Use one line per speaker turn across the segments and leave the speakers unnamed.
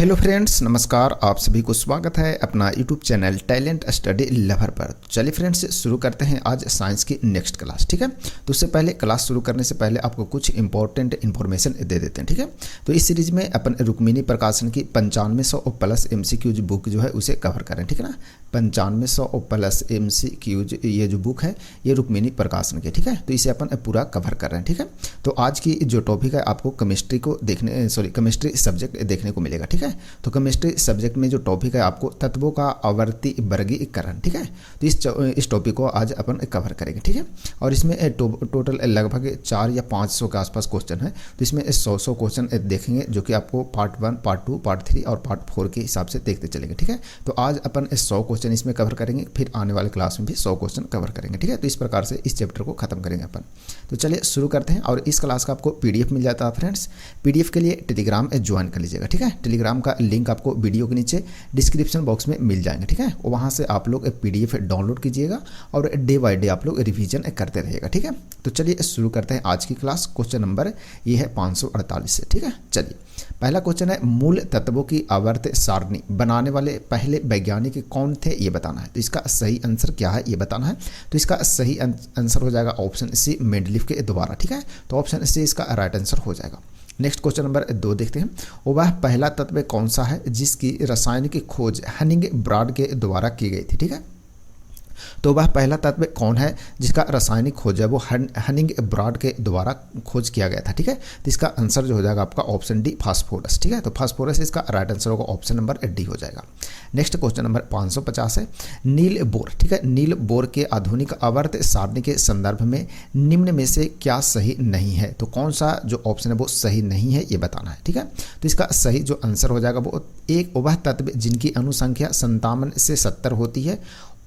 Hello friends, नमस्कार। आप सभी को स्वागत है अपना YouTube channel talent study lover पर। चलिए फ्रेंड्स, शुरू करते हैं आज साइंस की नेक्स्ट क्लास। ठीक है, तो उससे पहले क्लास शुरू करने से पहले आपको कुछ इंपॉर्टेंट इन्फॉर्मेशन दे देते हैं। ठीक है, तो इस सीरीज में अपन रुक्मिणी प्रकाशन की 9500 प्लस MCQज बुक जो है उसे कवर करें। ठीक है ना, 9500 प्लस MCQज ये जो बुक है ये रुक्मिणी प्रकाशन की। ठीक है, तो इसे अपन पूरा कवर कर रहे हैं। ठीक है, तो आज की जो टॉपिक है आपको केमिस्ट्री सब्जेक्ट देखने को मिलेगा। ठीक है, तो केमिस्ट्री सब्जेक्ट में जो टॉपिक है आपको तत्वों का आवर्ती वर्गीकरण। ठीक है, तो इस टॉपिक को आज अपन कवर करेंगे। ठीक है, और इसमें टोटल लगभग 400 या 500 के आसपास क्वेश्चन है। तो इसमें 100 क्वेश्चन देखेंगे जो कि आपको पार्ट 1, पार्ट 2, पार्ट 3 और पार्ट 4 के हिसाब से देखते चलेंगे। ठीक है, तो आज अपन 100 क्वेश्चन इसमें कवर करेंगे, फिर आने वाले क्लास में भी 100 क्वेश्चन कवर करेंगे। ठीक है, तो इस प्रकार से इस चैप्टर को खत्म करेंगे अपन। तो चलिए शुरू करते हैं। और इस क्लास का आपको PDF मिल जाता है फ्रेंड्स। PDF के लिए टेलीग्राम ज्वाइन कर लीजिएगा। ठीक है, टेलीग्राम का लिंक आपको वीडियो के नीचे डिस्क्रिप्शन बॉक्स में मिल जाएंगे। ठीक है, वहाँ से आप लोग PDF डाउनलोड कीजिएगा और डे बाय डे आप लोग रिवीजन करते रहिएगा। ठीक है, तो चलिए शुरू करते हैं आज की क्लास। क्वेश्चन नंबर ये है 548 से। ठीक है, चलिए पहला क्वेश्चन है, मूल तत्वों की आवर्त सारणी बनाने वाले पहले वैज्ञानिक कौन थे ये बताना है। तो इसका सही आंसर क्या है ये बताना है। तो इसका सही आंसर हो जाएगा ऑप्शन सी, मेंडलीफ के द्वारा। ठीक है, तो ऑप्शन सी इसका राइट आंसर हो जाएगा। नेक्स्ट क्वेश्चन नंबर 2 देखते हैं। वह पहला तत्व कौन सा है जिसकी रासायनिक खोज हनिंग ब्राड के द्वारा की गई थी। ठीक है, तो वह पहला तत्व कौन है जिसका रासायनिक खोज है वो हनिंग ब्राड के द्वारा खोज किया गया था। ठीक है, तो इसका आंसर जो हो जाएगा आपका ऑप्शन डी, फास्फोरस। ठीक है, तो फास्फोरस इसका राइट आंसर होगा, ऑप्शन नंबर डी हो जाएगा। नेक्स्ट क्वेश्चन नंबर 550 है, नील बोर। ठीक है, नील बोर के आधुनिक आवर्त सारणी के संदर्भ में निम्न में से क्या सही नहीं है। तो कौन सा जो ऑप्शन है वो सही नहीं है ये बताना है। ठीक है, तो इसका सही जो आंसर हो जाएगा वो एक, वह तत्व जिनकी अनुसंख्या 57 से 70 होती है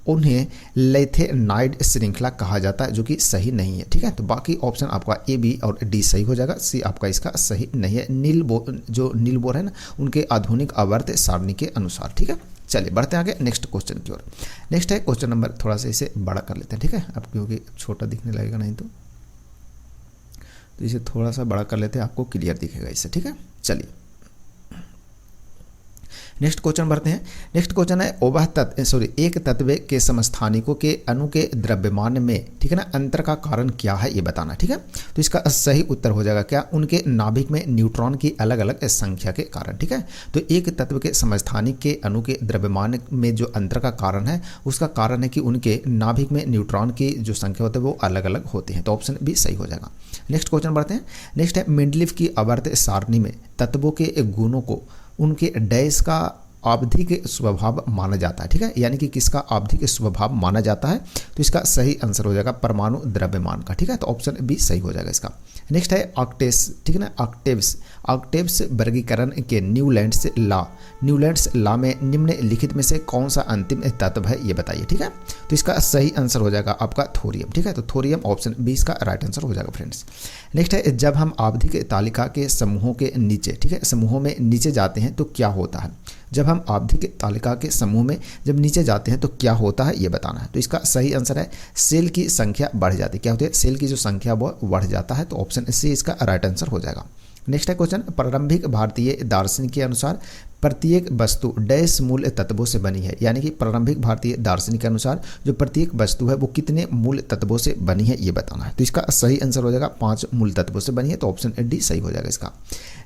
उन्हें लेथेनाइड श्रृंखला कहा जाता है, जो कि सही नहीं है। ठीक है, तो बाकी ऑप्शन आपका A, B और D सही हो जाएगा। C आपका इसका सही नहीं है। नील बोर है ना, उनके आधुनिक आवर्त सारणी के अनुसार। ठीक है, चलिए बढ़ते हैं आगे नेक्स्ट क्वेश्चन की ओर। नेक्स्ट है क्वेश्चन नंबर, थोड़ा सा इसे बड़ा कर लेते हैं। ठीक है, अब क्योंकि छोटा दिखने लगेगा नहीं तो इसे थोड़ा सा बड़ा कर लेते हैं, आपको क्लियर दिखेगा इससे। ठीक है, चलिए नेक्स्ट क्वेश्चन बढ़ते हैं। नेक्स्ट क्वेश्चन है, एक तत्व के समस्थानिकों के अणु के द्रव्यमान में, ठीक है ना, अंतर का कारण क्या है ये बताना। ठीक है, तो इसका सही उत्तर हो जाएगा क्या, उनके नाभिक में न्यूट्रॉन की अलग अलग संख्या के कारण। ठीक है, तो एक तत्व के समस्थानिक के अणु के द्रव्यमान में जो अंतर का कारण है उसका कारण है कि उनके नाभिक में न्यूट्रॉन की जो संख्या होती है वो अलग अलग होती है। तो ऑप्शन बी सही हो जाएगा। नेक्स्ट क्वेश्चन बढ़ते हैं। नेक्स्ट है, मेंडलीफ की आवर्त सारणी में तत्वों के गुणों को उनके डैश का आवधिक स्वभाव माना जाता है। ठीक है, यानी कि किसका आवधिक स्वभाव माना जाता है। तो इसका सही आंसर हो जाएगा परमाणु द्रव्यमान का। ठीक है, तो ऑप्शन बी सही हो जाएगा इसका। नेक्स्ट है ऑक्टेव्स। ठीक है ना, ऑक्टेव्स वर्गीकरण के न्यूलैंड्स लॉ में निम्नलिखित में से कौन सा अंतिम तत्व है ये बताइए। ठीक है, तो इसका सही आंसर हो जाएगा आपका थोरियम। ठीक है, तो थोरियम ऑप्शन बी इसका राइट आंसर हो जाएगा फ्रेंड्स। नेक्स्ट है, जब हम आवधिक तालिका के समूहों के नीचे, ठीक है, समूहों में नीचे जाते हैं तो क्या होता है। जब हम आवधिक तालिका के समूह में जब नीचे जाते हैं तो क्या होता है ये बताना है। तो इसका सही आंसर है सेल की संख्या बढ़ जाती है। क्या होती है, सेल की जो संख्या वो बढ़ जाता है। तो ऑप्शन सी इसका राइट आंसर हो जाएगा। नेक्स्ट है क्वेश्चन, प्रारंभिक भारतीय दार्शनिक के अनुसार प्रत्येक वस्तु डैश मूल तत्वों से बनी है। यानी कि प्रारंभिक भारतीय दार्शनिक के अनुसार जो प्रत्येक वस्तु है वो कितने मूल तत्वों से बनी है ये बताना है। तो इसका सही आंसर हो जाएगा 5 मूल तत्वों से बनी है। तो ऑप्शन डी सही हो जाएगा इसका।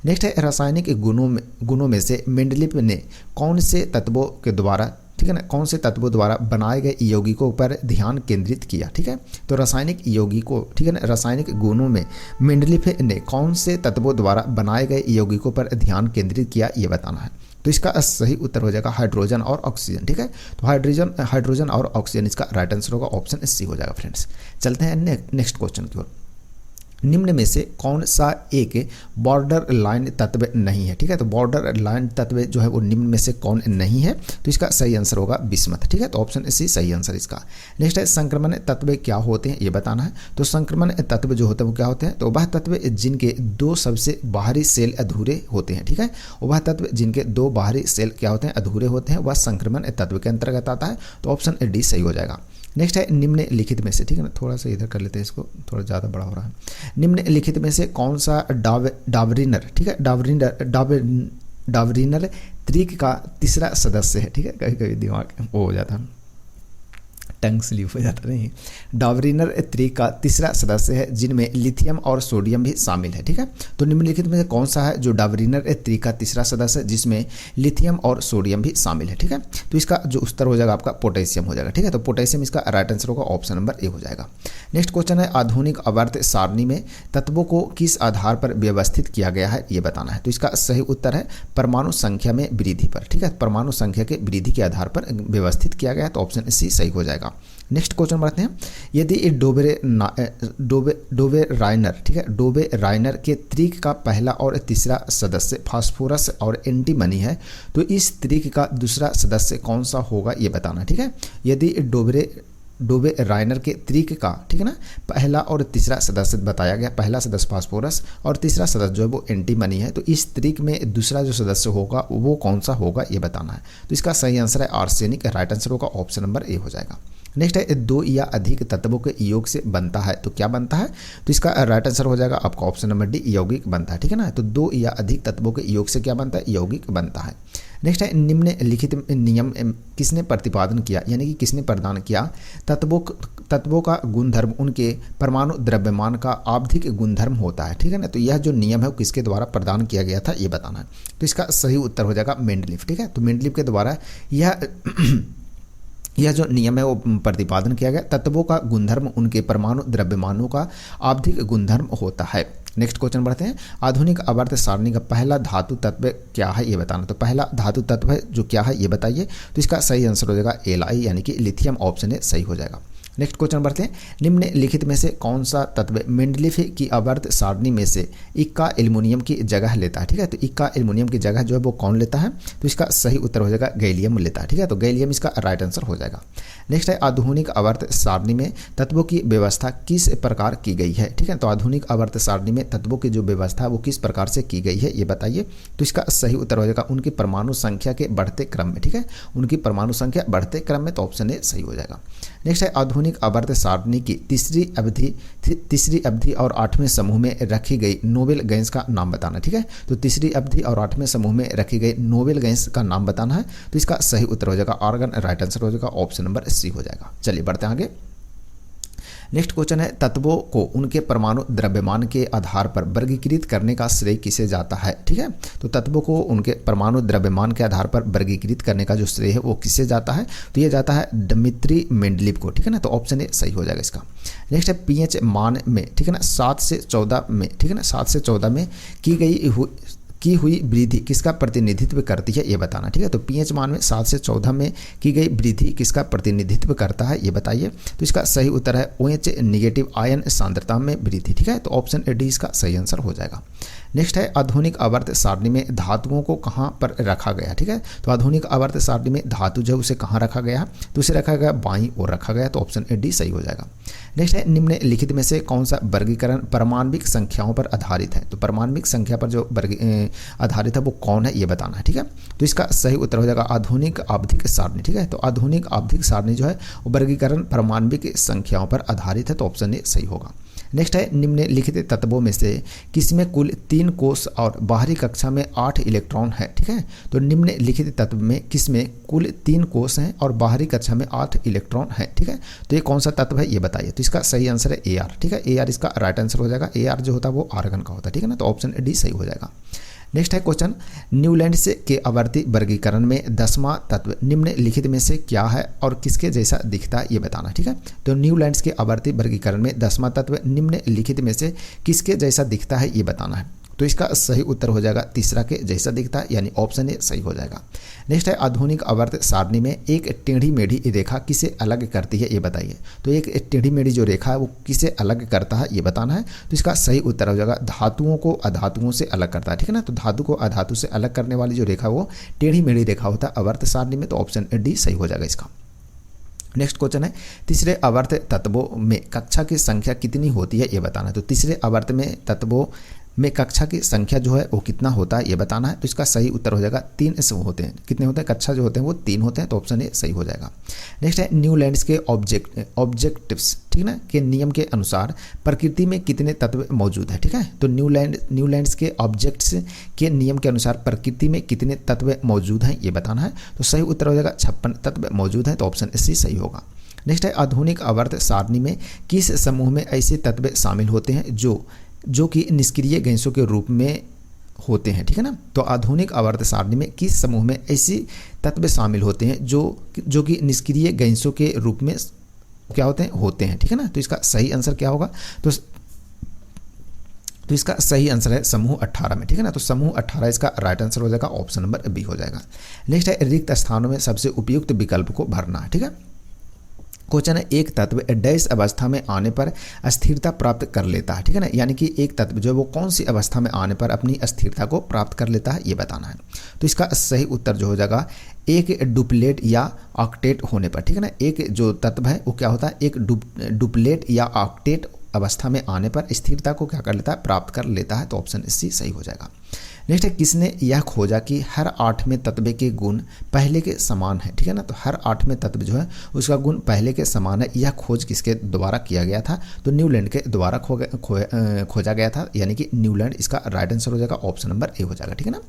नेक्स्ट है, रासायनिक गुणों में से मेंडलीफ ने कौन से तत्वों के द्वारा, ठीक है ना, कौन से तत्वों द्वारा बनाए गए यौगिकों पर ध्यान केंद्रित किया। ठीक है, तो रासायनिक यौगिकों, ठीक है ना, रासायनिक गुणों में मेंडलीफ ने कौन से तत्वों द्वारा बनाए गए यौगिकों पर ध्यान केंद्रित किया ये बताना है। तो इसका सही उत्तर हो जाएगा हाइड्रोजन और ऑक्सीजन। ठीक है, तो हाइड्रोजन और ऑक्सीजन इसका राइट आंसर होगा, ऑप्शन सी हो जाएगा फ्रेंड्स। चलते हैं नेक्स्ट क्वेश्चन की ओर। निम्न में से कौन सा एक बॉर्डर लाइन तत्व नहीं है। ठीक है, तो बॉर्डर लाइन तत्व जो है वो निम्न में से कौन नहीं है। तो इसका सही आंसर होगा बिस्मथ। ठीक है, तो ऑप्शन सी सही आंसर इसका। नेक्स्ट है, संक्रमण तत्व क्या होते हैं ये बताना है। तो संक्रमण तत्व जो होते हैं वो क्या होते हैं, तो वह तत्व जिनके 2 सबसे बाहरी सेल अधूरे होते हैं। ठीक है, वह तत्व जिनके 2 बाहरी सेल क्या होते हैं, अधूरे होते हैं, वह संक्रमण तत्व के अंतर्गत आता है। तो ऑप्शन डी सही हो जाएगा। नेक्स्ट है, निम्नलिखित में से, ठीक है ना, थोड़ा सा इधर कर लेते हैं, इसको थोड़ा ज़्यादा बड़ा हो रहा है। निम्नलिखित में से कौन सा डावरिनर, ठीक है, डावरिनर त्रिक का तीसरा सदस्य है। ठीक है, कभी कभी दिमाग वो हो जाता है, टंग स्लिप हो जाता नहीं। डावरिनर त्रिक का तीसरा सदस्य है जिनमें लिथियम और सोडियम भी शामिल है। ठीक है, तो निम्नलिखित में से कौन सा है जो डावरिनर त्रिक का तीसरा सदस्य है जिसमें लिथियम और सोडियम भी शामिल है। ठीक है, तो इसका जो उत्तर हो जाएगा आपका पोटेशियम हो जाएगा। ठीक है, तो पोटेशियम इसका राइट आंसर होगा, ऑप्शन नंबर ए हो जाएगा। नेक्स्ट क्वेश्चन है आधुनिक आवर्त सारणी में तत्वों को किस आधार पर व्यवस्थित किया गया है ये बताना है। तो इसका सही उत्तर है परमाणु संख्या में वृद्धि पर। ठीक है, परमाणु संख्या के वृद्धि के आधार पर व्यवस्थित किया गया है, तो ऑप्शन सी सही हो जाएगा। नेक्स्ट क्वेश्चन बढ़ते हैं, यदि डोबे राइनर, ठीक है, डोबे राइनर के त्रिक का पहला और तीसरा सदस्य फास्फोरस और एंटीमनी है तो इस त्रिक का दूसरा सदस्य कौन सा होगा ये बताना। ठीक है, यदि डोबे राइनर के त्रिक का, ठीक है ना, पहला और तीसरा सदस्य बताया गया, पहला सदस्य फास्फोरस और तीसरा सदस्य जो है वो एंटीमनी है, तो इस त्रिक में दूसरा जो सदस्य होगा वो कौन सा होगा ये बताना है। तो इसका सही आंसर है आर्सेनिक, राइट आंसर होगा, ऑप्शन नंबर ए हो जाएगा। नेक्स्ट है दो या अधिक तत्वों के योग से बनता है तो क्या बनता है, तो इसका राइट आंसर हो जाएगा आपका ऑप्शन नंबर डी, यौगिक बनता है। ठीक है ना, तो दो या अधिक तत्वों के योग से क्या बनता है, यौगिक बनता है। नेक्स्ट है निम्नलिखित नियम किसने प्रतिपादन किया, यानी कि किसने प्रदान किया, तत्वों का गुणधर्म उनके परमाणु द्रव्यमान का आवधिक गुणधर्म होता है। ठीक है ना, तो यह जो नियम है वो किसके द्वारा प्रदान किया गया था ये बताना है। तो इसका सही उत्तर हो जाएगा मेंडलीफ। ठीक है, तो मेंडलीफ के द्वारा यह जो नियम है वो प्रतिपादन किया गया, तत्वों का गुणधर्म उनके परमाणु द्रव्यमानों का आवधिक गुणधर्म होता है। नेक्स्ट क्वेश्चन बढ़ते हैं, आधुनिक आवर्त सारणी का पहला धातु तत्व क्या है ये बताना। तो पहला धातु तत्व है जो क्या है ये बताइए, तो इसका सही आंसर हो जाएगा Li यानी कि लिथियम, ऑप्शन ए सही हो जाएगा। नेक्स्ट क्वेश्चन बढ़ते हैं, निम्नलिखित में से कौन सा तत्व मेंडलीफ की आवर्त सारणी में से इक्का एल्युमिनियम की जगह लेता है। ठीक है, तो इक्का एल्युमिनियम की जगह जो है वो कौन लेता है, तो इसका सही उत्तर हो जाएगा गैलियम लेता है। ठीक है, तो गैलियम इसका राइट आंसर हो जाएगा। नेक्स्ट है आधुनिक आवर्त सारणी में तत्वों की व्यवस्था किस प्रकार की गई है। ठीक है, तो आधुनिक आवर्त सारणी में तत्वों की जो व्यवस्था है वो किस प्रकार से की गई है ये बताइए। तो इसका सही उत्तर हो जाएगा उनकी परमाणु संख्या के बढ़ते क्रम में। ठीक है, उनकी परमाणु संख्या बढ़ते क्रम में, तो ऑप्शन ए सही हो जाएगा। नेक्स्ट है आधुनिक आवर्त सारणी की तीसरी अवधि और 8वें समूह में रखी गई नोबेल गैस का नाम बताना। ठीक है, तो तीसरी अवधि और 8वें समूह में रखी गई नोबेल गैस का नाम बताना है, तो इसका सही उत्तर हो जाएगा आर्गन, राइट आंसर हो जाएगा, ऑप्शन नंबर सी हो जाएगा। चलिए बढ़ते हैं आगे। नेक्स्ट क्वेश्चन है तत्वों को उनके परमाणु द्रव्यमान के आधार पर वर्गीकृत करने का श्रेय किसे जाता है। ठीक है, तो तत्वों को उनके परमाणु द्रव्यमान के आधार पर वर्गीकृत करने का जो श्रेय है वो किसे जाता है, तो ये जाता है डमित्री मेंडलीफ को। ठीक है ना, तो ऑप्शन ए सही हो जाएगा इसका। नेक्स्ट है पीएच मान में, ठीक है ना, 7 से 14 में, ठीक है ना, 7 से 14 में की हुई वृद्धि किसका प्रतिनिधित्व करती है ये बताना। ठीक है, तो पीएच मान में 7 से 14 में की गई वृद्धि किसका प्रतिनिधित्व करता है ये बताइए। तो इसका सही उत्तर है OH निगेटिव आयन सांद्रता में वृद्धि। ठीक है, तो ऑप्शन डी इसका सही आंसर हो जाएगा। नेक्स्ट है आधुनिक आवर्त सारणी में धातुओं को कहाँ पर रखा गया। ठीक है, तो आधुनिक आवर्त सारणी में धातु जो उसे कहाँ रखा गया, तो उसे रखा गया बाईं ओर रखा गया, तो ऑप्शन डी सही हो जाएगा। नेक्स्ट है निम्नलिखित में से कौन सा वर्गीकरण परमाणविक संख्याओं पर आधारित है। तो परमाणविक संख्या पर जो आधारित है वो कौन है ये बताना है। ठीक है, तो इसका सही उत्तर हो जाएगा आधुनिक आवधिक सारणी। ठीक है, तो आधुनिक आवधिक सारणी जो है वो वर्गीकरण परमाणविक संख्याओं पर आधारित है, तो ऑप्शन ए सही होगा। नेक्स्ट है निम्नलिखित तत्वों में से किसमें कुल 3 कोष और बाहरी कक्षा में 8 इलेक्ट्रॉन है। ठीक है, तो निम्नलिखित तत्व में किसमें कुल 3 कोष हैं और बाहरी कक्षा में 8 इलेक्ट्रॉन है। ठीक है, तो ये कौन सा तत्व है ये बताइए। तो इसका सही आंसर है AR। ठीक है, AR इसका राइट आंसर हो जाएगा। AR जो होता है वो आर्गन का होता है। ठीक है ना, तो ऑप्शन डी सही हो जाएगा। नेक्स्ट है क्वेश्चन, न्यूलैंड्स के आवर्ती वर्गीकरण में 10वां तत्व निम्नलिखित में से क्या है और किसके जैसा दिखता है ये बताना। ठीक है, तो न्यूलैंड्स के आवर्ती वर्गीकरण में 10वां तत्व निम्नलिखित में से किसके जैसा दिखता है ये बताना है। तो इसका सही उत्तर हो जाएगा तीसरा के जैसा दिखता है, यानी ऑप्शन ए सही हो जाएगा। नेक्स्ट है आधुनिक आवर्त सारणी में एक टेढ़ी मेढ़ी रेखा किसे अलग करती है ये बताइए। तो एक टेढ़ी मेढ़ी जो रेखा है वो किसे अलग करता है ये बताना है। तो इसका सही उत्तर हो जाएगा धातुओं को अधातुओं से अलग करता है। ठीक है ना, तो धातु को अधातु से अलग करने वाली जो रेखा वो टेढ़ी मेढ़ी रेखा होता है आवर्त सारणी में, तो ऑप्शन डी सही हो जाएगा इसका। नेक्स्ट क्वेश्चन है तीसरे आवर्त तत्वों में कक्षा की संख्या कितनी होती है ये बताना है। तो तीसरे आवर्त में तत्वों में कक्षा की संख्या जो है वो कितना होता है ये बताना है। तो इसका सही उत्तर हो जाएगा 3 समूह होते हैं। कितने होते हैं? कक्षा जो होते हैं वो 3 होते हैं, तो ऑप्शन ए सही हो जाएगा। नेक्स्ट है न्यूलैंड्स के ऑब्जेक्टिव्स, ठीक है ना, के नियम के अनुसार प्रकृति में कितने तत्व मौजूद है। ठीक है, तो न्यूलैंड्स के ऑब्जेक्ट्स के नियम के अनुसार प्रकृति में कितने तत्व मौजूद हैं ये बताना है। तो सही उत्तर हो जाएगा 56 तत्व मौजूद हैं, तो ऑप्शन सी सही होगा। नेक्स्ट है आधुनिक आवर्त सारणी में किस समूह में ऐसे तत्व शामिल होते हैं जो कि निष्क्रिय गैसों के रूप में होते हैं। ठीक है ना, तो आधुनिक आवर्त सारणी में किस समूह में ऐसे तत्व शामिल होते हैं जो कि निष्क्रिय गैसों के रूप में क्या होते हैं। ठीक है ना, तो इसका सही आंसर क्या होगा? तो इसका सही आंसर है समूह 18 में। ठीक है ना, तो समूह 18 इसका राइट आंसर हो जाएगा, ऑप्शन नंबर बी हो जाएगा। नेक्स्ट है रिक्त स्थानों में सबसे उपयुक्त विकल्प को भरना। ठीक है, क्वेश्चन है एक तत्व डैश अवस्था में आने पर अस्थिरता प्राप्त कर लेता है। ठीक है ना, यानी कि एक तत्व जो है वो कौन सी अवस्था में आने पर अपनी अस्थिरता को प्राप्त कर लेता है ये बताना है। तो इसका सही उत्तर जो हो जाएगा एक डुप्लेट या ऑक्टेट होने पर। ठीक है ना, एक जो तत्व है वो क्या होता है, एक डुप्लेट या ऑक्टेट अवस्था में आने पर स्थिरता को क्या कर लेता है, प्राप्त कर लेता है, तो ऑप्शन सी सही हो जाएगा। नेक्स्ट है किसने यह खोजा कि हर 8वें तत्व के गुण पहले के समान है। ठीक है ना, तो हर 8वें तत्व जो है उसका गुण पहले के समान है, यह खोज किसके द्वारा किया गया था? तो न्यूलैंड के द्वारा खोजा गया था, यानी कि न्यूलैंड इसका राइट आंसर हो जाएगा, ऑप्शन नंबर ए हो जाएगा। ठीक है ना,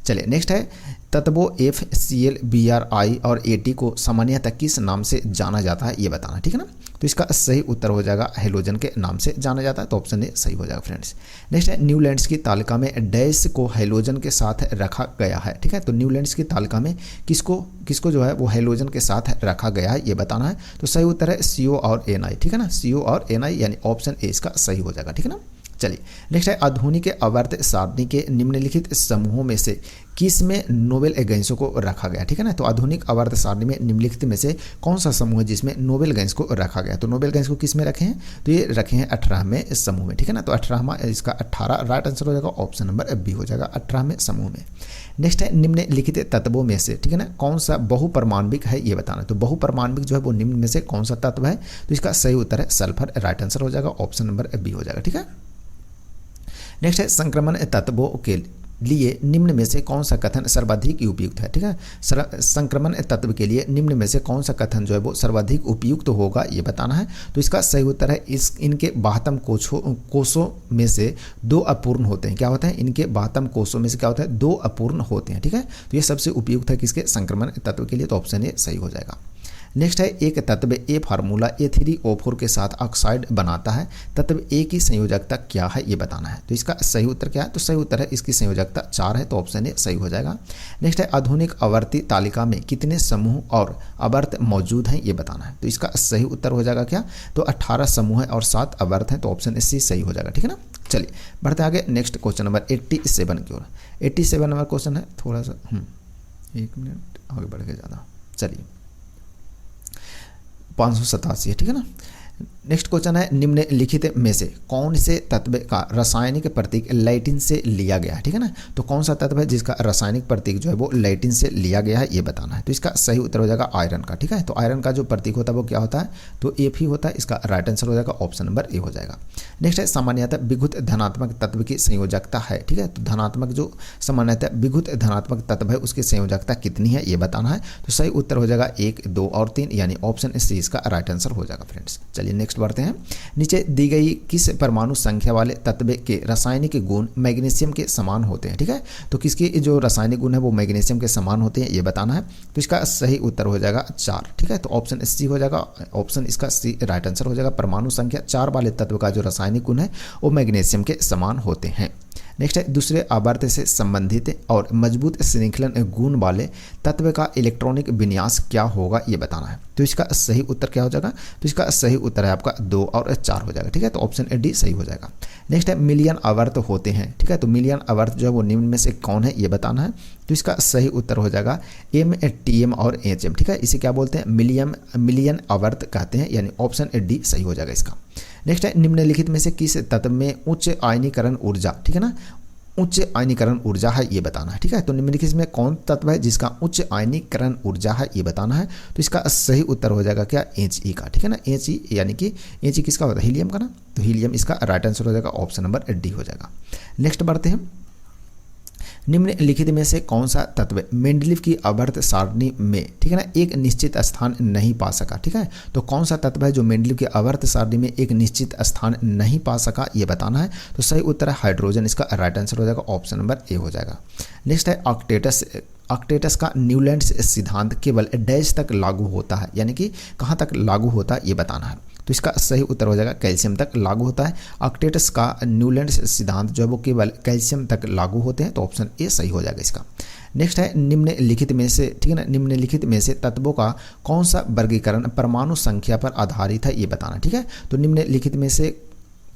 चलिए नेक्स्ट है तत्वों FCl, Br, और At को सामान्यतः किस नाम से जाना जाता है ये बताना। ठीक है ना, तो इसका सही उत्तर हो जाएगा हैलोजन के नाम से जाना जाता है, तो ऑप्शन ए सही हो जाएगा फ्रेंड्स। नेक्स्ट है न्यूलैंड्स की तालिका में डैश को हैलोजन के साथ रखा गया है। ठीक है, तो न्यूलैंड्स की तालिका में किसको जो है वो हैलोजन के साथ रखा गया है ये बताना है। तो सही उत्तर है CO और Na। ठीक है ना, CO और Na यानी ऑप्शन ए इसका सही हो जाएगा। ठीक है ना, चलिए नेक्स्ट है आधुनिक आवर्त सारणी के निम्नलिखित समूहों में से किस में नोबेल गैसों को रखा गया। ठीक है ना, तो आधुनिक आवर्त सारणी में निम्नलिखित में से कौन सा समूह है जिसमें नोबेल गैस को रखा गया? तो नोबेल गैस को किस में रखे हैं? तो ये रखे हैं 18वें समूह में। ठीक है ना, तो 18वां इसका 18 राइट आंसर हो जाएगा, ऑप्शन नंबर बी हो जाएगा, 18वें समूह में। नेक्स्ट है निम्नलिखित तत्वों में से, ठीक है ना, कौन सा बहुपरमाण्विक है ये बताना। तो बहुपरमाण्विक जो है वो निम्न में से कौन सा तत्व है? तो इसका सही उत्तर है सल्फर, राइट आंसर हो जाएगा, ऑप्शन नंबर बी हो जाएगा। ठीक है, नेक्स्ट है संक्रमण तत्वों के लिए निम्न में से कौन सा कथन सर्वाधिक उपयुक्त है। ठीक है, संक्रमण तत्व के लिए निम्न में से कौन सा कथन जो है वो सर्वाधिक उपयुक्त होगा ये बताना है। तो इसका सही उत्तर है इनके 72 कोषों में से 2 अपूर्ण होते हैं। क्या होते हैं? इनके 72 कोषों में से क्या होता है? 2 अपूर्ण होते हैं। ठीक है, तो ये सबसे उपयुक्त है किसके? संक्रमण तत्व के लिए, तो ऑप्शन ए सही हो जाएगा। नेक्स्ट है एक तत्व ए फार्मूला A3O4 के साथ ऑक्साइड बनाता है, तत्व ए की संयोजकता क्या है ये बताना है। तो इसका सही उत्तर क्या है? तो सही उत्तर है इसकी संयोजकता 4 है, तो ऑप्शन ए सही हो जाएगा। नेक्स्ट है आधुनिक आवर्ती तालिका में कितने समूह और आवर्त मौजूद हैं ये बताना है। तो इसका सही उत्तर हो जाएगा क्या? तो 18 समूह है और 7 आवर्त हैं, तो ऑप्शन सी सही हो जाएगा। ठीक है ना, चलिए बढ़ते आगे नेक्स्ट क्वेश्चन नंबर 87 की ओर। 87 नंबर क्वेश्चन है, थोड़ा सा 1 मिनट आगे बढ़ के ज़्यादा, चलिए 587 है। ठीक है ना, नेक्स्ट क्वेश्चन है निम्नलिखित में से कौन से तत्व का रासायनिक प्रतीक लैटिन से लिया गया है। ठीक है ना, तो कौन सा तत्व है जिसका रासायनिक प्रतीक जो है वो लैटिन से लिया गया है ये बताना है। तो इसका सही उत्तर हो जाएगा आयरन का। ठीक है, तो आयरन का जो प्रतीक होता है वो क्या होता है? तो एफ ही होता है, इसका राइट आंसर हो जाएगा, ऑप्शन नंबर ए हो जाएगा। नेक्स्ट है सामान्यतः विद्युत धनात्मक तत्व की संयोजकता है। ठीक है, तो धनात्मक जो सामान्यतः विद्युत धनात्मक तत्व है उसकी संयोजकता कितनी है ये बताना है। तो सही उत्तर हो जाएगा 1, 2 और 3 यानी ऑप्शन सी इसका राइट आंसर हो जाएगा फ्रेंड्स। चलिए नेक्स्ट बढ़ते हैं। नीचे दी गई किस परमाणु संख्या वाले तत्व के रासायनिक गुण मैग्नीशियम के समान होते हैं। ठीक है, तो किसके जो रासायनिक गुण है वो मैग्नीशियम के समान होते हैं ये बताना है। तो इसका सही उत्तर हो जाएगा 4। ठीक है, तो ऑप्शन सी हो जाएगा, ऑप्शन इसका सी राइट आंसर हो जाएगा। परमाणु संख्या 4 वाले तत्व का जो रासायनिक गुण है वो मैग्नीशियम के समान होते हैं। नेक्स्ट है दूसरे आवर्त से संबंधित और मजबूत श्रृंखलन गुण वाले तत्व का इलेक्ट्रॉनिक विन्यास क्या होगा ये बताना है। तो इसका सही उत्तर क्या हो जाएगा? तो इसका सही उत्तर है आपका 2 और 4 हो जाएगा। ठीक है, तो ऑप्शन डी सही हो जाएगा। नेक्स्ट है मिलियन आवर्त होते हैं। ठीक है, तो मिलियन आवर्त जो है वो निम्न में से कौन है ये बताना है। तो इसका सही उत्तर हो जाएगा एम, TM और HM। ठीक है, इसे क्या बोलते हैं? मिलियन आवर्त कहते हैं, यानी ऑप्शन डी सही हो जाएगा इसका। नेक्स्ट है निम्नलिखित में से किस तत्व में उच्च आयनीकरण ऊर्जा, ठीक है ना, उच्च आयनीकरण ऊर्जा है ये बताना है, ठीक है। तो निम्नलिखित में कौन तत्व है जिसका उच्च आयनीकरण ऊर्जा है ये बताना है। तो इसका सही उत्तर हो जाएगा क्या, He का, ठीक है ना। He यानी कि He किसका होता है, हीलियम का ना। तो हीलियम इसका राइट आंसर हो जाएगा, ऑप्शन नंबर डी हो जाएगा। नेक्स्ट बढ़ते हैं, निम्नलिखित में से कौन सा तत्व मेंडलीव की आवर्त सारणी में, ठीक है ना, एक निश्चित स्थान नहीं पा सका, ठीक है। तो कौन सा तत्व है जो मेंडलीव की आवर्त सारणी में एक निश्चित स्थान नहीं पा सका ये बताना है। तो सही उत्तर है हाइड्रोजन, इसका राइट आंसर हो जाएगा, ऑप्शन नंबर ए हो जाएगा। नेक्स्ट है ऑक्टेटस का न्यूलैंड्स सिद्धांत केवल डैश तक लागू होता है, यानी कि कहाँ तक लागू होता है ये बताना है। तो इसका सही उत्तर हो जाएगा कैल्शियम तक लागू होता है। ऑक्टेटस का न्यूलैंड्स सिद्धांत जो है वो केवल कैल्शियम तक लागू होते हैं, तो ऑप्शन ए सही हो जाएगा इसका। नेक्स्ट है निम्नलिखित में से, ठीक है ना, निम्नलिखित में से तत्वों का कौन सा वर्गीकरण परमाणु संख्या पर आधारित है ये बताना, ठीक है। तो निम्नलिखित में से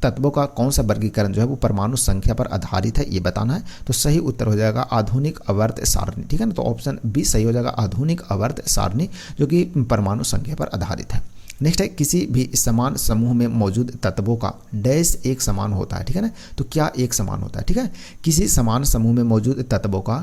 तत्वों का कौन सा वर्गीकरण जो है वो परमाणु संख्या पर आधारित है ये बताना है। तो सही उत्तर हो जाएगा आधुनिक आवर्त सारणी, ठीक है ना। तो ऑप्शन बी सही हो जाएगा, आधुनिक आवर्त सारणी जो कि परमाणु संख्या पर आधारित है। नेक्स्ट है किसी भी समान समूह में मौजूद तत्वों का डैश एक समान होता है, ठीक है ना। तो क्या एक समान होता है, ठीक है। किसी समान समूह में मौजूद तत्वों का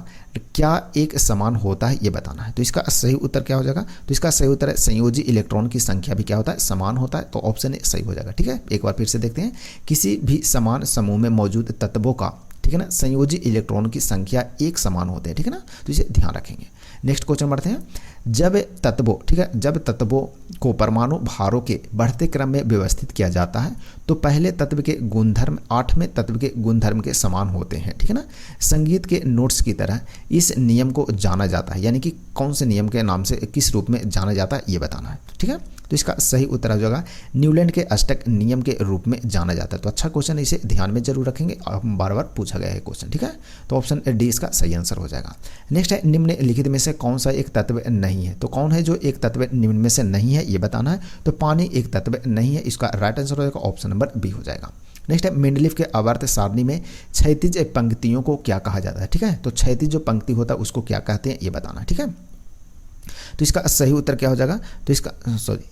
क्या एक समान होता है ये बताना है। तो इसका सही उत्तर क्या हो जाएगा, तो इसका सही उत्तर है संयोजी इलेक्ट्रॉन की संख्या भी क्या होता है, समान होता है। तो ऑप्शन ए सही हो जाएगा, ठीक है। एक बार फिर से देखते हैं, किसी भी समान समूह में मौजूद तत्वों का, ठीक है ना, संयोजी इलेक्ट्रॉन की संख्या एक समान होते हैं, ठीक है ना। तो इसे ध्यान रखेंगे। नेक्स्ट क्वेश्चन बढ़ते हैं, जब तत्वों, ठीक है, जब तत्वों को परमाणु भारों के बढ़ते क्रम में व्यवस्थित किया जाता है तो पहले तत्व के गुणधर्म 8वें तत्व के गुणधर्म के समान होते हैं, ठीक है ना। संगीत के नोट्स की तरह इस नियम को जाना जाता है, यानी कि कौन से नियम के नाम से किस रूप में जाना जाता है ये बताना है, ठीक है। तो इसका सही उत्तर हो जाएगा न्यूलैंड के अष्टक नियम के रूप में जाना जाता है। तो अच्छा क्वेश्चन, इसे ध्यान में जरूर रखेंगे, बार बार पूछा गया है क्वेश्चन, ठीक है। तो ऑप्शन डी इसका सही आंसर हो जाएगा। नेक्स्ट है निम्नलिखित में से कौन सा एक तत्व नहीं है। तो कौन है जो एक तत्व निम्न में से नहीं है ये बताना है। तो पानी एक तत्व नहीं है, इसका राइट आंसर हो जाएगा, ऑप्शन नंबर बी हो जाएगा। नेक्स्ट है मेंडलीव के आवर्त सारणी में क्षैतिज पंक्तियों को क्या कहा जाता है, ठीक है। तो क्षैतिज जो पंक्ति होता है उसको क्या कहते हैं ये बताना, ठीक है। तो इसका सही उत्तर क्या हो जाएगा, तो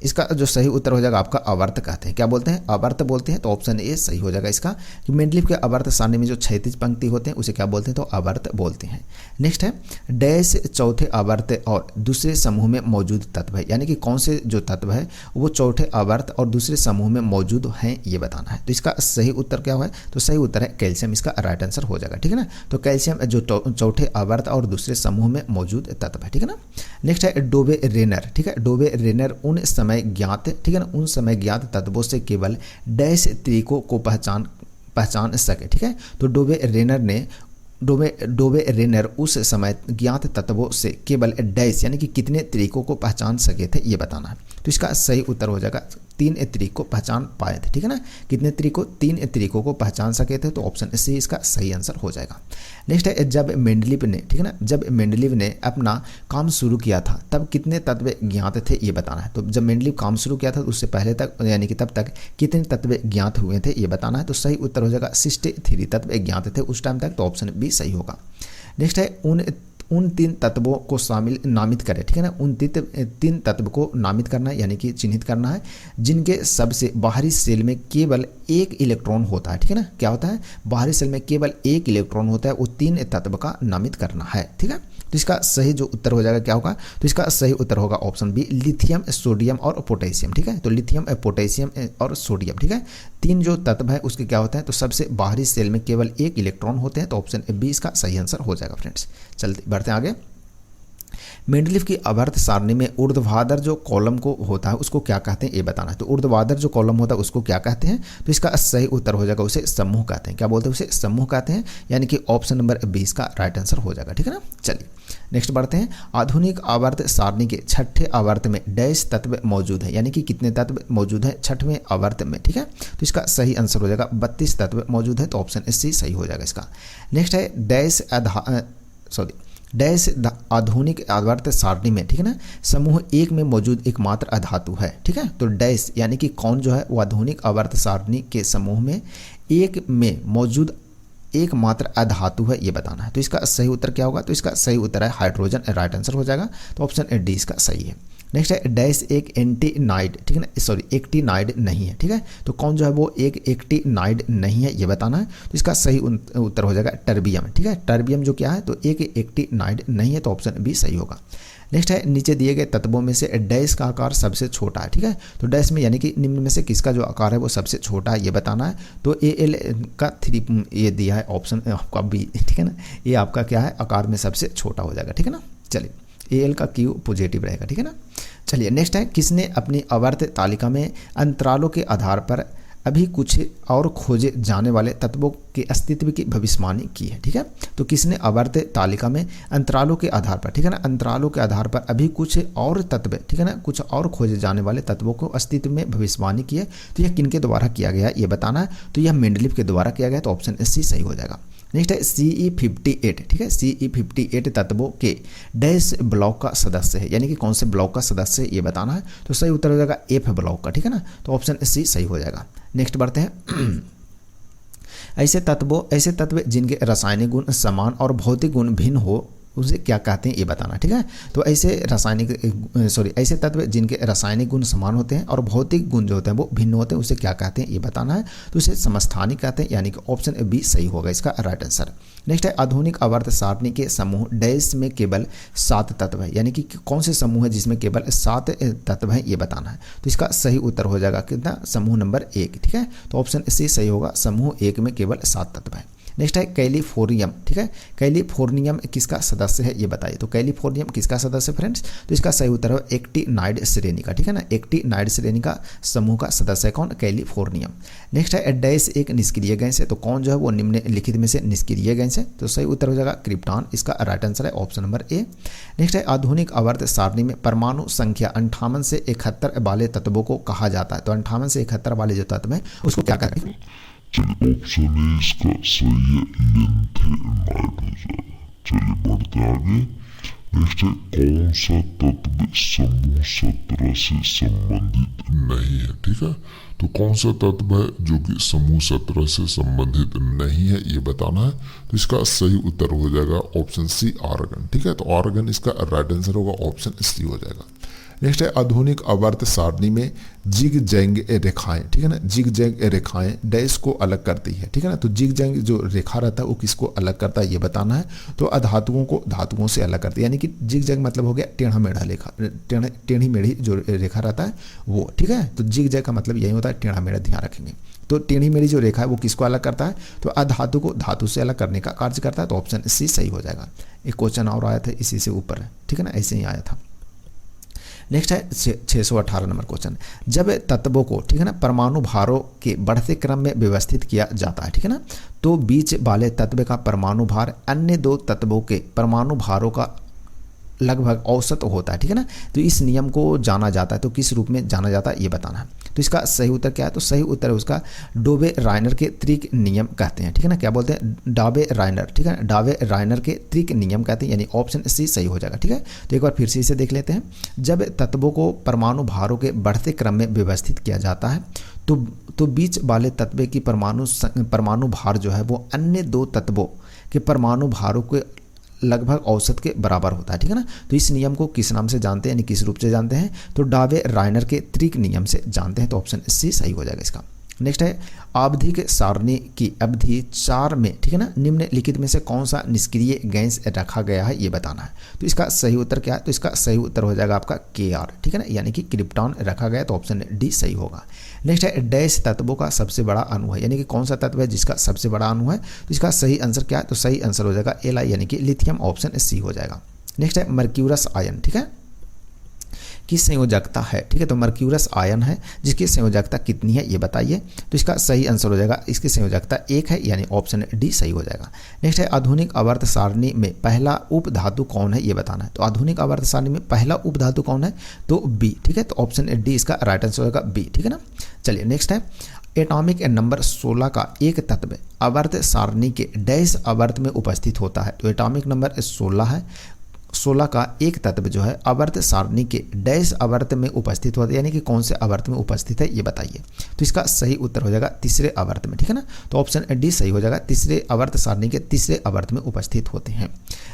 इसका जो सही उत्तर हो जाएगा आपका आवर्त कहते हैं, क्या बोलते हैं, आवर्त बोलते हैं। तो ऑप्शन ए सही हो जाएगा इसका, कि मेंडलीव के आवर्त सारणी में जो क्षैतिज पंक्ति होते हैं उसे क्या बोलते हैं, तो आवर्त बोलते हैं। नेक्स्ट है डैश चौथे आवर्त और दूसरे समूह में मौजूद तत्व है, यानी कि कौन से जो तत्व है वो चौथे आवर्त और दूसरे समूह में मौजूद हैं ये बताना है। तो इसका सही उत्तर क्या है, तो सही उत्तर है कैल्शियम, इसका राइट आंसर हो जाएगा, ठीक है ना। तो कैल्शियम जो चौथे आवर्त और दूसरे समूह में मौजूद तत्व है, ठीक है ना। नेक्स्ट है डोबे रेनर, ठीक है। डोबे रेनर उन समय ज्ञात, ठीक है ना, उन समय ज्ञात तत्वों से केवल डैश तरीकों को पहचान सके, ठीक है। तो डोबे रेनर उस समय ज्ञात तत्वों से केवल डैश यानी कि कितने तरीकों को पहचान सके थे ये बताना है। तो इसका सही उत्तर हो जाएगा 3 तरीकों को पहचान पाए थे, ठीक है ना। कितने तरीकों, 3 तरीकों को पहचान सके थे। तो ऑप्शन सी इसका सही आंसर हो जाएगा। नेक्स्ट है जब मेंडलीव ने, ठीक है ना, जब मेंडलीव ने अपना काम शुरू किया था तब कितने तत्व ज्ञात थे ये बताना है। तो जब मेंडलीव काम शुरू किया था उससे पहले तक यानी कि तब तक कितने तत्व ज्ञात हुए थे ये बताना है। तो सही उत्तर हो जाएगा 63 तत्व ज्ञात थे उस टाइम तक। तो ऑप्शन बी सही होगा। नेक्स्ट है उन 3 तत्वों को नामित करें, ठीक है ना। उन 3 तत्व को नामित करना है यानी कि चिन्हित करना है जिनके सबसे बाहरी सेल में केवल 1 इलेक्ट्रॉन होता है, ठीक है ना। क्या होता है, बाहरी सेल में केवल 1 इलेक्ट्रॉन होता है, वो 3 तत्व का नामित करना है, ठीक है। तो इसका सही जो उत्तर हो जाएगा क्या होगा, तो इसका सही उत्तर होगा ऑप्शन बी लिथियम, सोडियम और पोटेशियम, ठीक है। तो लिथियम, पोटेशियम और सोडियम, ठीक है, 3 जो तत्व है उसके क्या होता है, तो सबसे बाहरी सेल में केवल 1 इलेक्ट्रॉन होते हैं। तो ऑप्शन बी इसका सही आंसर हो जाएगा फ्रेंड्स। चलते बढ़ते हैं आगे। मेंडलीव की आवर्त सारणी में ऊर्ध्वाधर जो कॉलम को होता है उसको क्या कहते हैं ये बताना है। तो ऊर्ध्वाधर जो कॉलम होता है उसको क्या कहते हैं, तो इसका सही उत्तर हो जाएगा उसे समूह कहते हैं। क्या बोलते हैं, उसे समूह कहते हैं, यानी कि ऑप्शन नंबर 20 का राइट आंसर हो जाएगा, ठीक है ना। चलिए नेक्स्ट बढ़ते हैं। आधुनिक आवर्त सारणी के 6ठे आवर्त में डैश तत्व मौजूद है, यानी कि कितने तत्व मौजूद है 6वें आवर्त में, ठीक है। तो इसका सही आंसर हो जाएगा 32 तत्व मौजूद है। तो ऑप्शन सी सही हो जाएगा इसका। नेक्स्ट है डैश आधुनिक आवर्त सारणी में, ठीक है ना, समूह 1 में मौजूद एकमात्र अधातु है, ठीक है। तो डैश यानी कि कौन जो है वो आधुनिक आवर्त सारणी के समूह में 1 में मौजूद एकमात्र अधातु है ये बताना है। तो इसका सही उत्तर क्या होगा, तो इसका सही उत्तर है हाइड्रोजन, राइट आंसर हो जाएगा। तो ऑप्शन डी इसका सही है। नेक्स्ट है डैश एक एंटीनाइड, ठीक है ना, सॉरी एक्टिनाइड नहीं है, ठीक है। तो कौन जो है वो एक एक्टिनाइड नहीं है ये बताना है। तो इसका सही उत्तर हो जाएगा टर्बियम, ठीक है। टर्बियम जो क्या है तो एक एक्टिनाइड नहीं है, तो ऑप्शन बी सही होगा। नेक्स्ट है नीचे दिए गए तत्वों में से डैश का आकार सबसे छोटा है, ठीक है। तो डैश में यानी कि निम्न में से किसका जो आकार है वो सबसे छोटा है ये बताना है। तो AL का 3 ये दिया है ऑप्शन आपका बी, ठीक है ना। ये आपका क्या है आकार में सबसे छोटा हो जाएगा, ठीक है ना। चलिए AL का Q पॉजिटिव रहेगा, ठीक है ना। चलिए नेक्स्ट है किसने अपनी आवर्त तालिका में अंतरालों के आधार पर अभी कुछ और खोजे जाने वाले तत्वों के अस्तित्व की भविष्यवाणी की है, ठीक है। तो किसने आवर्त तालिका में अंतरालों के आधार पर, ठीक है ना, अंतरालों के आधार पर अभी कुछ और तत्व, ठीक है ना, कुछ और खोजे जाने वाले तत्वों को अस्तित्व में भविष्यवाणी की है। तो यह किनके द्वारा किया गया ये बताना है। तो यह मेंडलीव के द्वारा किया गया, तो ऑप्शन सी सही हो जाएगा। नेक्स्ट है CE58, ठीक है। CE58 तत्वों के डैश ब्लॉक का सदस्य है, यानी कि कौन से ब्लॉक का सदस्य है ये बताना है। तो सही उत्तर हो जाएगा F ब्लॉक का, ठीक है ना। तो ऑप्शन सी सही हो जाएगा। नेक्स्ट बढ़ते हैं ऐसे तत्व जिनके रासायनिक गुण समान और भौतिक गुण भिन्न हो उसे क्या कहते हैं ये बताना, ठीक है। तो ऐसे तत्व जिनके रासायनिक गुण समान होते हैं और भौतिक गुण जो होते हैं वो भिन्न होते हैं उसे क्या कहते हैं ये बताना है। तो उसे समस्थानिक कहते हैं, यानी कि ऑप्शन बी सही होगा इसका राइट आंसर। नेक्स्ट है आधुनिक आवर्त सारणी के समूह डैश में केवल 7 तत्व है, यानी कि कौन से समूह है जिसमें केवल 7 तत्व हैं ये बताना है। तो इसका सही उत्तर हो जाएगा कितना, समूह नंबर 1, ठीक है। तो ऑप्शन सी सही होगा, समूह 1 में केवल 7 तत्व हैं। नेक्स्ट है कैलिफोर्नियम, ठीक है। कैलिफोर्नियम किसका सदस्य है ये बताइए। तो कैलिफोर्नियम किसका सदस्य फ्रेंड्स, तो इसका सही उत्तर है एक्टिनाइड श्रेणी का, ठीक है ना। एक्टिनाइड श्रेणी का समूह का सदस्य है कौन, कैलिफोर्नियम। नेक्स्ट है डैश एक निष्क्रिय गैस है, तो कौन जो है वो निम्नलिखित में से निष्क्रिय गैस है। तो सही उत्तर हो जाएगा क्रिप्टॉन, इसका राइट आंसर है ऑप्शन नंबर ए। नेक्स्ट है आधुनिक आवर्त सारणी में परमाणु संख्या 58 से 71 वाले तत्वों को कहा जाता है। तो 58 से 71 वाले जो तत्व है उसको क्या कहते हैं।
चलिए ऑप्शन ए इसका सही है, लिथियम हाइड्रोजन। चलिए बढ़ते आगे। नेक्स्ट है कौन सा तत्व समूह 17 से संबंधित नहीं है, ठीक है। तो कौन सा तत्व है जो कि समूह 17 से संबंधित नहीं है ये बताना है। तो इसका सही उत्तर हो जाएगा ऑप्शन सी आर्गन, ठीक है। तो आर्गन इसका राइट आंसर होगा, ऑप्शन सी हो जाएगा। नेक्स्ट है आधुनिक आवर्त सारणी में जिग जैंग रेखाएं, ठीक है ना। जिग जैंग रेखाएं डैश को अलग करती है, ठीक है ना। तो जिग जैंग जो रेखा रहता है वो किसको अलग करता है ये बताना है। तो अधातुओं को धातुओं से अलग करती है, यानी कि जिग जैंग मतलब हो गया टेढ़ा मेढ़ा रेखा, टेढ़ी मेढ़ी जो रेखा रहता है वो, ठीक है। तो जिग जैंग का मतलब यही होता है टेढ़ा मेढ़ा, ध्यान रखेंगे। तो टेढ़ी मेढ़ी जो रेखा है वो किसको अलग करता है, तो अधातु को धातु से अलग करने का कार्य करता है। तो ऑप्शन सी सही हो जाएगा। एक क्वेश्चन और आया था इसी से ऊपर, ठीक है ना, ऐसे ही आया था। नेक्स्ट है 618 नंबर क्वेश्चन। जब तत्वों को, ठीक है ना, परमाणु भारों के बढ़ते क्रम में व्यवस्थित किया जाता है, ठीक है ना, तो बीच वाले तत्व का परमाणु भार अन्य 2 तत्वों के परमाणु भारों का लगभग औसत होता है, ठीक है ना। तो इस नियम को जाना जाता है, तो किस रूप में जाना जाता है ये बताना है। तो इसका सही उत्तर क्या है, तो सही उत्तर है उसका डोबे राइनर के त्रिक नियम कहते हैं, ठीक है ना। क्या बोलते हैं, डाबे राइनर, ठीक है, डाबे राइनर के त्रिक नियम कहते हैं, यानी ऑप्शन सी सही हो जाएगा, ठीक है। तो एक बार फिर से इसे देख लेते हैं। जब तत्वों को परमाणु भारों के बढ़ते क्रम में व्यवस्थित किया जाता है तो बीच वाले तत्व की परमाणु भार जो है वो अन्य 2 तत्वों के परमाणु भारों के लगभग औसत के बराबर होता है, ठीक है ना। तो इस नियम को किस नाम से जानते हैं, यानी किस रूप से जानते हैं, तो डाबे राइनर के त्रिक नियम से जानते हैं। तो ऑप्शन सी सही हो जाएगा इसका। नेक्स्ट है आवधिक सारणी की अवधि 4 में, ठीक है ना, निम्नलिखित में से कौन सा निष्क्रिय गैस रखा गया है ये बताना है। तो इसका सही उत्तर क्या है, तो इसका सही उत्तर हो जाएगा आपका KR, ठीक है ना, यानी कि क्रिप्टॉन रखा गया। तो ऑप्शन डी सही होगा। नेक्स्ट है डैश तत्वों का सबसे बड़ा अणु है, यानी कि कौन सा तत्व है जिसका सबसे बड़ा अणु है। तो इसका सही आंसर क्या है, तो सही आंसर हो जाएगा Li, यानी कि लिथियम, ऑप्शन सी हो जाएगा। नेक्स्ट है मर्क्यूरस आयन, ठीक है, की संयोजकता है, ठीक है। तो मर्क्यूरस आयन है जिसकी संयोजकता कितनी है ये बताइए। तो इसका सही आंसर हो जाएगा, इसकी संयोजकता 1 है, यानी ऑप्शन डी सही हो जाएगा। नेक्स्ट है आधुनिक आवर्त सारणी में पहला उप धातु कौन है ये बताना है। तो आधुनिक आवर्त सारणी में पहला उप धातु कौन है, तो बी, ठीक है। तो ऑप्शन डी इसका राइट आंसर होगा बी, ठीक है ना। चलिए नेक्स्ट है एटॉमिक नंबर 16 का एक तत्व आवर्त सारणी के डैश आवर्त में उपस्थित होता है। तो एटॉमिक नंबर 16 है,
16 का एक तत्व जो है आवर्त सारणी के डैश आवर्त में उपस्थित होता है, यानी कि कौन से आवर्त में उपस्थित है ये बताइए। तो इसका सही उत्तर हो जाएगा तीसरे आवर्त में, ठीक है ना। तो ऑप्शन डी सही हो जाएगा, तीसरे आवर्त सारणी के तीसरे आवर्त में उपस्थित होते हैं।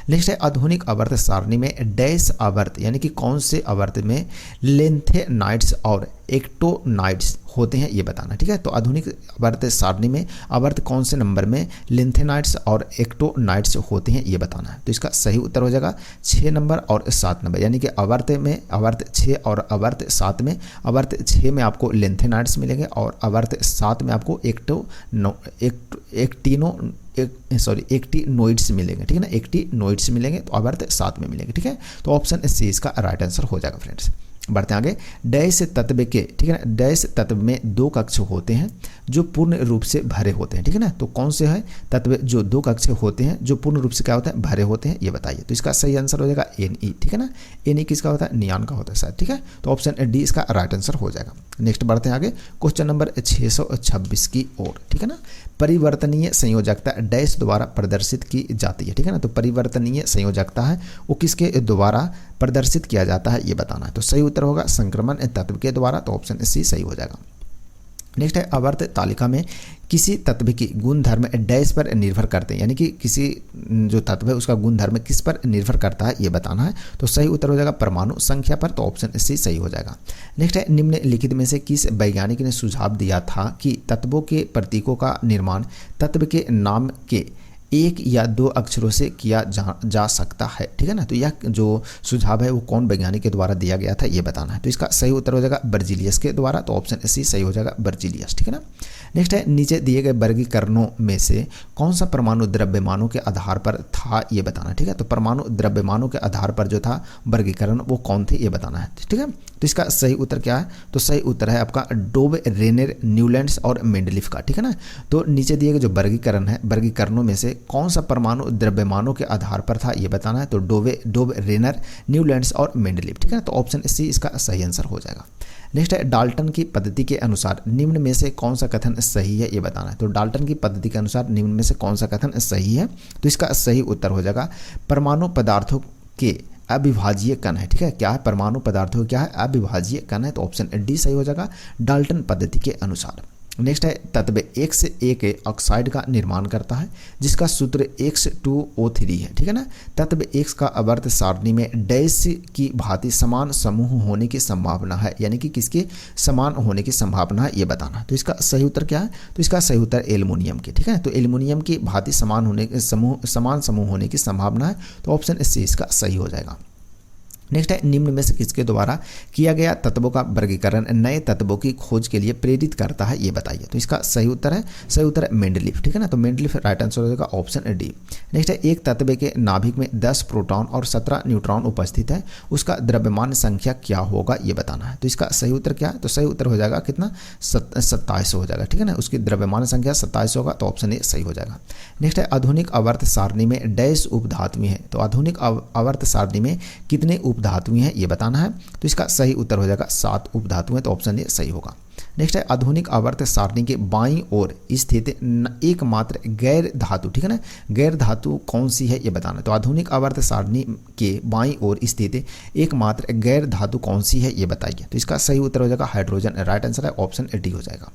नेक्स्ट है आधुनिक आवर्त सारणी में डैश आवर्त, यानी कि कौन से आवर्त में लेंथेनाइड्स और एक्टोनाइड्स होते हैं ये बताना, ठीक है। तो आधुनिक आवर्त सारणी में आवर्त कौन से नंबर में लेंथेनाइड्स और एक्टोनाइड्स होते हैं ये बताना है। तो इसका सही उत्तर हो जाएगा 6 नंबर और 7 नंबर, यानी कि आवर्त में आवर्त 6 और आवर्त 7 में, आवर्त 6 में आपको लेंथेनाइड्स मिलेंगे और आवर्त 7 में आपको एक्टिनोइड्स मिलेंगे, ठीक है ना, एक्टिनोइड्स मिलेंगे। तो आवर्त 7 में मिलेंगे, ठीक है। तो ऑप्शन सी इसका राइट आंसर हो जाएगा फ्रेंड्स। बढ़ते हैं आगे। डैश तत्व के, ठीक है ना, डैश तत्व में 2 कक्ष होते हैं जो पूर्ण रूप से भरे होते हैं, ठीक है ना। तो कौन से है तत्व जो 2 कक्ष होते हैं जो पूर्ण रूप से क्या होता है, भरे होते हैं ये बताइए। तो इसका सही आंसर हो जाएगा Ne, ठीक है ना। Ne किसका होता है, नियॉन का होता है शायद, ठीक है। तो ऑप्शन डी इसका राइट आंसर हो जाएगा। नेक्स्ट बढ़ते हैं आगे क्वेश्चन नंबर 626 की ओर, ठीक है ना। परिवर्तनीय संयोजकता डैश द्वारा प्रदर्शित की जाती है, ठीक है ना। तो परिवर्तनीय संयोजकता है वो किसके द्वारा प्रदर्शित किया जाता है ये बताना है। तो सही उत्तर होगा संक्रमण तत्व के द्वारा। तो ऑप्शन सी सही हो जाएगा। नेक्स्ट है आवर्त तालिका में किसी तत्व की गुणधर्म डैश पर निर्भर करते हैं, यानी कि किसी जो तत्व है उसका गुणधर्म किस पर निर्भर करता है ये बताना है। तो सही उत्तर हो जाएगा परमाणु संख्या पर। तो ऑप्शन सी सही हो जाएगा। नेक्स्ट है निम्नलिखित में से किस वैज्ञानिक ने सुझाव दिया था कि तत्वों के प्रतीकों का निर्माण तत्व के नाम के 1 या 2 अक्षरों से किया जा सकता है, ठीक है ना। तो यह जो सुझाव है वो कौन वैज्ञानिक के द्वारा दिया गया था ये बताना है। तो इसका सही उत्तर हो जाएगा बर्जीलियस के द्वारा। तो ऑप्शन सी सही हो जाएगा बर्जीलियस, ठीक है ना। नेक्स्ट है नीचे दिए गए वर्गीकरणों में से कौन सा परमाणु द्रव्यमानों के आधार पर था ये बताना, ठीक है। तो परमाणु द्रव्यमानों के आधार पर जो था वर्गीकरण वो कौन थे ये बताना है, ठीक है। तो इसका सही उत्तर क्या है, तो सही उत्तर है आपका डोब, रेनर, न्यूलैंड्स और मेंडलीफ का, ठीक है ना। तो नीचे दिए गए जो वर्गीकरण है वर्गीकरणों में से कौन सा परमाणु द्रव्यमानों के आधार पर था ये बताना है। तो डोब, रेनर, न्यूलैंड्स और मेंडलीफ, ठीक है ना। तो ऑप्शन सी इसका सही आंसर हो जाएगा। नेक्स्ट है डाल्टन की पद्धति के अनुसार निम्न में से कौन सा कथन सही है ये बताना है। तो डाल्टन की पद्धति के अनुसार निम्न में से कौन सा कथन सही है। तो इसका सही उत्तर हो जाएगा परमाणु पदार्थों के अविभाज्य कण है, ठीक है। क्या है, परमाणु पदार्थों क्या है, अविभाज्य कण है। तो ऑप्शन डी सही हो जाएगा डाल्टन पद्धति के अनुसार। नेक्स्ट है तत्व X ऑक्साइड का निर्माण करता है जिसका सूत्र X2O3 है, ठीक है ना। तत्व X का आवर्त सारणी में डैश की भांति समान समूह होने की संभावना है, यानी कि किसके समान होने की संभावना है ये बताना। तो इसका सही उत्तर क्या है, तो इसका सही उत्तर एल्युमिनियम की, ठीक है। तो एल्युमिनियम की भांति समान समूह होने की संभावना है। तो ऑप्शन सी इसका सही हो जाएगा। नेक्स्ट है निम्न में से किसके द्वारा किया गया तत्वों का वर्गीकरण नए तत्वों की खोज के लिए प्रेरित करता है ये बताइए। तो इसका सही उत्तर है मेंडलीफ, ठीक है ना। तो मेंडलीफ राइट आंसर हो जाएगा ऑप्शन डी। नेक्स्ट है एक तत्व के नाभिक में 10 प्रोटॉन और 17 न्यूट्रॉन उपस्थित है उसका द्रव्यमान संख्या क्या होगा ये बताना है। तो इसका सही उत्तर क्या है, तो सही उत्तर हो जाएगा कितना 27 हो जाएगा, ठीक है ना। उसकी द्रव्यमान संख्या 27 होगा। तो ऑप्शन ए सही हो जाएगा। नेक्स्ट है आधुनिक आवर्त सारणी में डैश उपधातुएं है। तो आधुनिक आवर्त सारणी में कितने उपधातुएं हैं ये बताना है। तो इसका सही उत्तर हो जाएगा 7 उपधातुएं। तो ऑप्शन ए सही होगा। नेक्स्ट है आधुनिक आवर्त सारणी के बाईं ओर स्थित एकमात्र गैर धातु, ठीक है ना, गैर धातु कौन सी है ये बताना। तो आधुनिक आवर्त सारणी के बाईं ओर स्थित एकमात्र गैर धातु कौन सी है ये बताइए। तो इसका सही उत्तर हो जाएगा हाइड्रोजन, राइट आंसर है ऑप्शन डी हो जाएगा।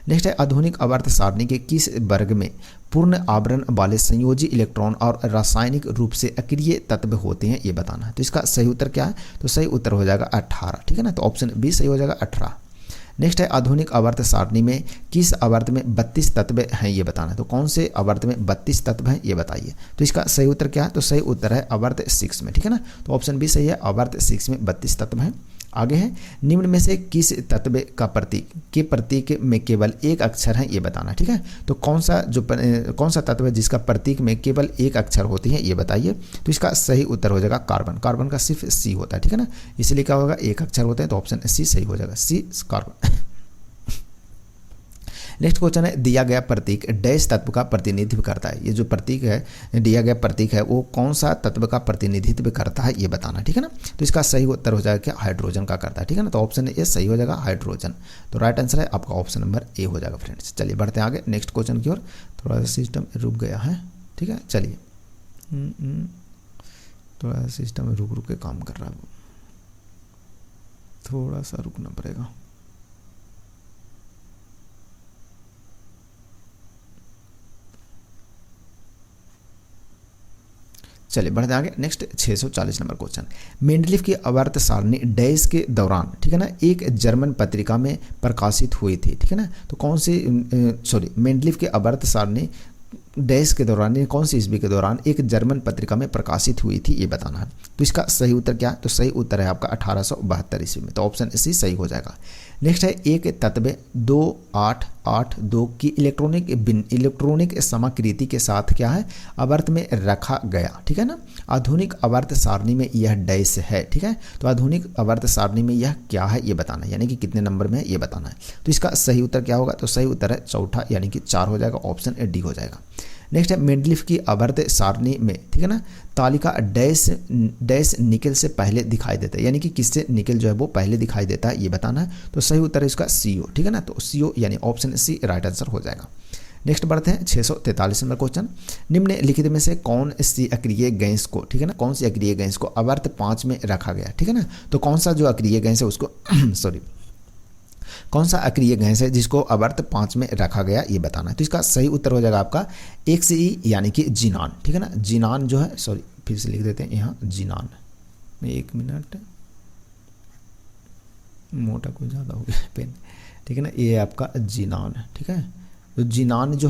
नेक्स्ट है आधुनिक आवर्त सारणी के किस वर्ग में पूर्ण आवरण वाले संयोजी इलेक्ट्रॉन और रासायनिक रूप से अक्रिय तत्व होते हैं ये बताना है। तो इसका सही उत्तर क्या है, तो सही उत्तर हो जाएगा 18, ठीक है ना। तो ऑप्शन बी सही हो जाएगा 18। नेक्स्ट है आधुनिक आवर्त सारणी में किस आवर्त में 32 तत्व हैं ये बताना है। तो कौन से आवर्त में 32 तत्व हैं ये बताइए। तो इसका सही उत्तर क्या है, तो सही उत्तर है आवर्त 6 में, ठीक है ना। तो ऑप्शन बी सही है, आवर्त 6 में 32 तत्व हैं। आगे है निम्न में से किस तत्व का प्रतीक में केवल एक अक्षर है ये बताना, ठीक है। तो कौन सा तत्व है जिसका प्रतीक में केवल एक अक्षर होती है ये बताइए। तो इसका सही उत्तर हो जाएगा कार्बन। कार्बन का सिर्फ सी होता है, ठीक है ना, इसलिए क्या होगा एक अक्षर होते हैं। तो ऑप्शन सी सही हो जाएगा, सी कार्बन। नेक्स्ट क्वेश्चन है दिया गया प्रतीक डैश तत्व का प्रतिनिधित्व करता है। ये जो प्रतीक है दिया गया प्रतीक है वो कौन सा तत्व का प्रतिनिधित्व करता है ये बताना, ठीक है ना। तो इसका सही उत्तर हो जाएगा क्या, हाइड्रोजन का करता है, ठीक है ना। तो ऑप्शन ए सही हो जाएगा हाइड्रोजन। तो राइट आंसर है आपका ऑप्शन नंबर ए हो जाएगा फ्रेंड्स। चलिए बढ़ते हैं आगे नेक्स्ट क्वेश्चन की ओर। थोड़ा सा सिस्टम रुक गया है, ठीक है। चलिए थोड़ा सिस्टम रुक रुक के काम कर रहा है, थोड़ा सा रुकना पड़ेगा। चलिए बढ़ते आगे। नेक्स्ट 640 नंबर क्वेश्चन, मेंडलीफ की आवर्त सारणी डैश के दौरान, ठीक है ना, एक जर्मन पत्रिका में प्रकाशित हुई थी, ठीक है ना। तो कौन सी मेंडलीफ की आवर्त सारणी डैश के दौरान, कौन सी ईस्वी के दौरान एक जर्मन पत्रिका में प्रकाशित हुई थी, ये बताना है। तो इसका सही उत्तर क्या है? तो सही उत्तर है आपका 1872 ईस्वी में। तो ऑप्शन सी सही हो जाएगा। नेक्स्ट है, एक तत्व 2882 की इलेक्ट्रॉनिक समाकृति के साथ क्या है, आवर्त में रखा गया, ठीक है ना। आधुनिक आवर्त सारणी में यह डैश है, ठीक है। तो आधुनिक आवर्त सारणी में यह क्या है ये बताना है, यानी कि कितने नंबर में है ये बताना है। तो इसका सही उत्तर क्या होगा? तो सही उत्तर है चौथा, यानी कि 4 हो जाएगा। ऑप्शन डी हो जाएगा। नेक्स्ट है, मेंडलीफ की आवर्त सारणी में, ठीक है ना, तालिका डैश निकल से पहले दिखाई देता है, यानी कि किससे निकल जो है वो पहले दिखाई देता है, ये बताना है। तो सही उत्तर है इसका CO, ठीक है ना। तो CO यानी ऑप्शन सी राइट आंसर हो जाएगा। नेक्स्ट बढ़ते हैं 643 नंबर क्वेश्चन, निम्नलिखित में से कौन सी अक्रिय गैस को, ठीक है ना, कौन सी अक्रिय गैस को आवर्त 5 में रखा गया, ठीक है ना। तो कौन सा जो अक्रिय गैस है उसको कौन सा अक्रिय गैस है जिसको आवर्त 5 में रखा गया, ये बताना है। तो इसका सही उत्तर हो जाएगा आपका XE, यानी कि जीनान, ठीक है ना। जीनान जो है, फिर से लिख देते हैं यहाँ जीनान, 1 मिनट, मोटा कुछ ज़्यादा हो गया पेन, ठीक है ना। ये आपका जीनान है, ठीक है। तो जीनान जो